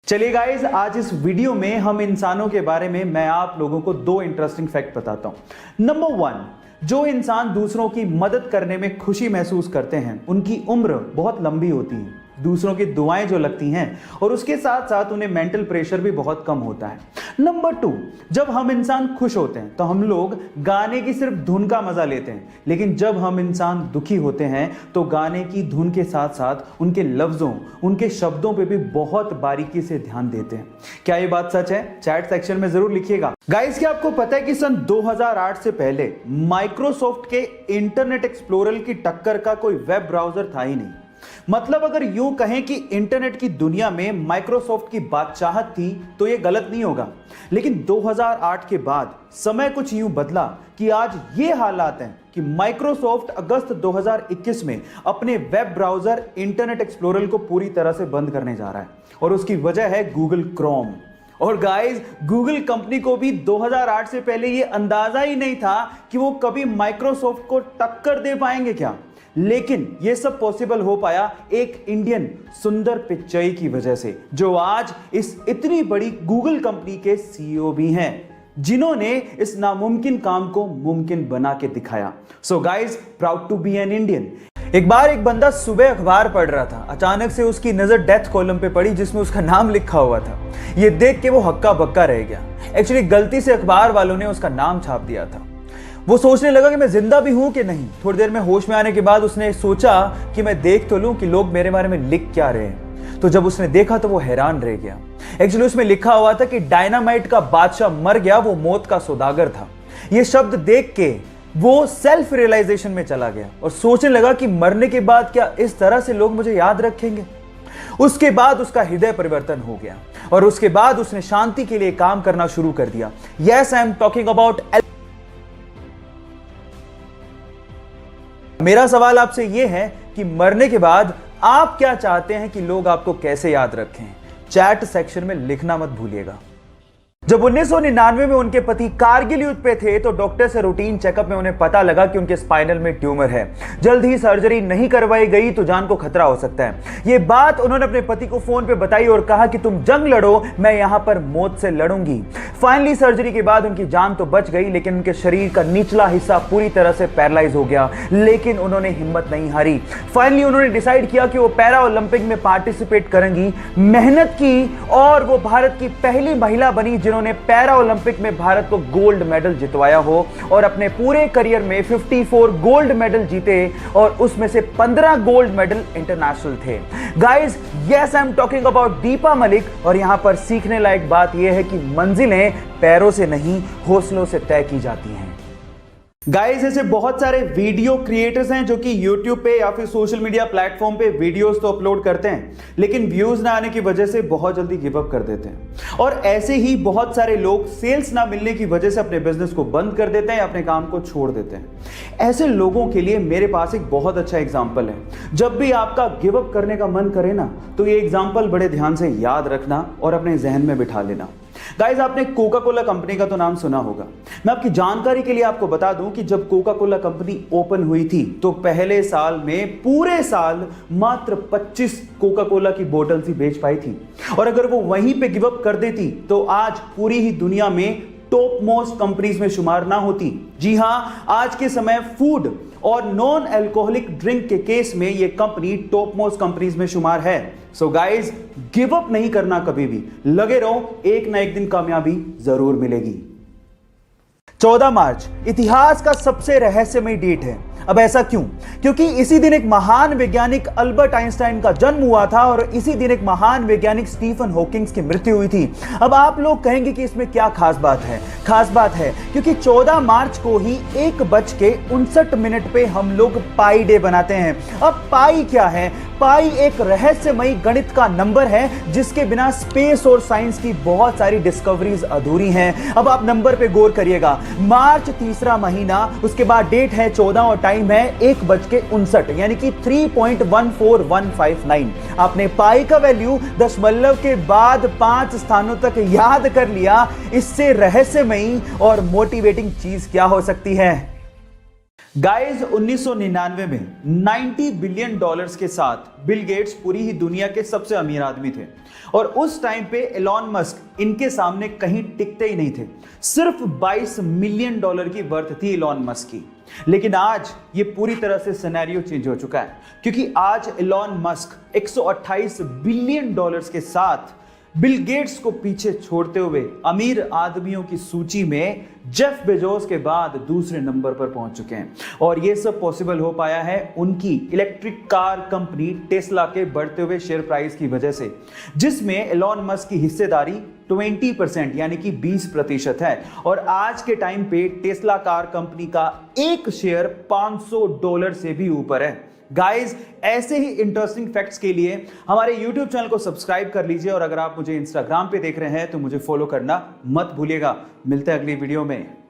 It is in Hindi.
चलिए गाइस, आज इस वीडियो में हम इंसानों के बारे में मैं आप लोगों को दो इंटरेस्टिंग फैक्ट बताता हूं। नंबर 1, जो इंसान दूसरों की मदद करने में खुशी महसूस करते हैं उनकी उम्र बहुत लंबी होती है, दूसरों की दुआएं जो लगती हैं और उसके साथ साथ उन्हें मेंटल प्रेशर भी बहुत कम होता है। नंबर 2, जब हम इंसान खुश होते हैं तो हम लोग गाने की सिर्फ धुन का मजा लेते हैं, लेकिन जब हम इंसान दुखी होते हैं तो गाने की धुन के साथ साथ उनके लफ्जों, उनके शब्दों पे भी बहुत बारीकी से ध्यान देते हैं। क्या ये बात सच है? चैट सेक्शन में जरूर लिखिएगा। गाइस, क्या आपको पता है कि सन 2008 से पहले माइक्रोसॉफ्ट के इंटरनेट एक्सप्लोरर की टक्कर का कोई वेब ब्राउजर था ही नहीं। मतलब अगर यूं कहें कि इंटरनेट की दुनिया में माइक्रोसॉफ्ट की बादशाहत थी तो यह गलत नहीं होगा, लेकिन 2008 के बाद समय कुछ यूं बदला कि आज ये हालात हैं कि माइक्रोसॉफ्ट अगस्त 2021 में अपने वेब ब्राउजर इंटरनेट एक्सप्लोरर को पूरी तरह से बंद करने जा रहा है और उसकी वजह है गूगल क्रोम। और गाइस, गूगल कंपनी को भी 2008 से पहले यह अंदाजा ही नहीं था कि वो कभी माइक्रोसॉफ्ट को टक्कर दे पाएंगे क्या, लेकिन यह सब पॉसिबल हो पाया एक इंडियन सुंदर पिच्चई की वजह से, जो आज इस इतनी बड़ी गूगल कंपनी के सीईओ भी हैं, जिन्होंने इस नामुमकिन काम को मुमकिन बना के दिखाया। So guys, proud to be an Indian. एक बार एक बंदा सुबह अखबार पढ़ रहा था, अचानक से उसकी नजर डेथ कॉलम पे पड़ी जिसमें उसका नाम लिखा हुआ था। यह देख के वो हक्का बक्का रह गया। एक्चुअली गलती से अखबार वालों ने उसका नाम छाप दिया था। वो सोचने लगा कि मैं जिंदा भी हूं कि नहीं। थोड़ी देर में होश में आने के बाद उसने सोचा कि मैं देख तो लूं कि लोग मेरे बारे में लिख क्या रहे हैं। तो जब उसने देखा तो वो हैरान रह गया। एक्चुअली उसमें लिखा हुआ था कि डायनामाइट का बादशाह मर गया, वो मौत का सौदागर था। ये शब्द देख के वो सेल्फ रियलाइजेशन में चला गया और सोचने लगा कि मरने के बाद क्या इस तरह से लोग मुझे याद रखेंगे। उसके बाद उसका हृदय परिवर्तन हो गया और उसके बाद उसने शांति के लिए काम करना शुरू कर दिया। Yes, I am talking about. मेरा सवाल आपसे यह है कि मरने के बाद आप क्या चाहते हैं कि लोग आपको कैसे याद रखें? चैट सेक्शन में लिखना मत भूलिएगा। जब 1999 में उनके पति कारगिल युद्ध पे थे तो डॉक्टर से रूटीन चेकअप में उन्हें पता लगा कि उनके स्पाइनल में ट्यूमर है। जल्द ही सर्जरी नहीं करवाई गई तो जान को खतरा हो सकता है। ये बात उन्होंने अपने पति को फोन पे बताई और कहा कि तुम जंग लड़ो, मैं यहां पर मौत से लड़ूंगी। फाइनली सर्जरी के बाद उनकी जान तो बच गई, लेकिन उनके शरीर का निचला हिस्सा पूरी तरह से पैरालाइज हो गया। लेकिन उन्होंने हिम्मत नहीं हारी। फाइनली उन्होंने डिसाइड किया कि वो पैरा ओलंपिक में पार्टिसिपेट करेंगी। मेहनत की और वो भारत की पहली महिला बनी जिन्होंने पैरा ओलंपिक में भारत को गोल्ड मेडल जितवाया हो और अपने पूरे करियर में 54 गोल्ड मेडल जीते और उसमें से 15 गोल्ड मेडल इंटरनेशनल थे। Guys, yes, I am talking about Deepa Malik. और यहां पर सीखने लायक बात यह है कि मंजिलें पैरों से नहीं, हौसलों से तय की जाती हैं। गाइस, ऐसे बहुत सारे वीडियो क्रिएटर्स हैं जो कि YouTube पे या फिर सोशल मीडिया प्लेटफॉर्म पे वीडियोस तो अपलोड करते हैं, लेकिन व्यूज ना आने की वजह से बहुत जल्दी गिव अप कर देते हैं। और ऐसे ही बहुत सारे लोग सेल्स ना मिलने की वजह से अपने बिजनेस को बंद कर देते हैं या अपने काम को छोड़ देते हैं। ऐसे लोगों के लिए मेरे पास एक बहुत अच्छा एग्जाम्पल है। जब भी आपका गिव अप करने का मन करे ना, तो ये एग्जाम्पल बड़े ध्यान से याद रखना और अपने जहन में बिठा लेना। गाइस, आपने कोका कोला कंपनी का तो नाम सुना होगा। मैं आपकी जानकारी के लिए आपको बता दूं कि जब कोका कोला कंपनी ओपन हुई थी तो पहले साल में पूरे साल मात्र 25 कोका कोला की बोतल्स ही बेच पाई थी। और अगर वो वहीं पे गिव अप कर देती तो आज पूरी ही दुनिया में टॉप मोस्ट कंपनीज में शुमार ना होती। जी हां, आज के समय फूड और नॉन अल्कोहलिक ड्रिंक के केस में यह कंपनी टॉप मोस्ट कंपनीज में शुमार है। सो गाइस, गिव अप नहीं करना कभी भी, लगे रहो, एक ना एक दिन कामयाबी जरूर मिलेगी। 14 मार्च इतिहास का सबसे रहस्यमय डेट है। अब ऐसा क्यों? क्योंकि इसी दिन एक महान वैज्ञानिक अल्बर्ट आइंस्टाइन का जन्म हुआ था और इसी दिन एक महान वैज्ञानिक स्टीफन हॉकिंग्स की मृत्यु हुई थी। अब आप लोग कहेंगे कि इसमें क्या खास बात है? खास बात है क्योंकि 14 मार्च को ही 1:59 पे हम लोग पाई डे बनाते हैं। अब पाई क्या है? पाई एक रहस्यमयी गणित का नंबर है जिसके बिना स्पेस और साइंस की बहुत सारी डिस्कवरीज अधूरी हैं। अब आप नंबर पे गौर करिएगा। मार्च तीसरा महीना, उसके बाद डेट है 14 और टाइम है 1:59, यानी कि 3.14159। आपने पाई का वैल्यू दशमलव के बाद 5 स्थानों तक याद कर लिया। इससे रहस्यमयी और मोटिवेटिंग चीज क्या हो सकती है? गाइस 1999 में 90 बिलियन डॉलर्स के साथ बिल गेट्स पूरी ही दुनिया के सबसे अमीर आदमी थे और उस टाइम पे एलॉन मस्क इनके सामने कहीं टिकते ही नहीं थे। सिर्फ 22 मिलियन डॉलर की वर्थ थी एलॉन मस्क की। लेकिन आज ये पूरी तरह से सिनेरियो चेंज हो चुका है, क्योंकि आज एलॉन मस्क 128 बिलियन डॉलर्स के साथ बिल गेट्स को पीछे छोड़ते हुए अमीर आदमियों की सूची में जेफ बेजोस के बाद दूसरे नंबर पर पहुंच चुके हैं। और यह सब पॉसिबल हो पाया है उनकी इलेक्ट्रिक कार कंपनी टेस्ला के बढ़ते हुए शेयर प्राइस की वजह से, जिसमें एलॉन मस्क की हिस्सेदारी 20% यानी कि 20% है। और आज के टाइम पे टेस्ला कार कंपनी का एक शेयर $500 से भी ऊपर है। गाइस, ऐसे ही इंटरेस्टिंग फैक्ट्स के लिए हमारे YouTube चैनल को सब्सक्राइब कर लीजिए और अगर आप मुझे इंस्टाग्राम पे देख रहे हैं तो मुझे फॉलो करना मत भूलिएगा। मिलते हैं अगली वीडियो में।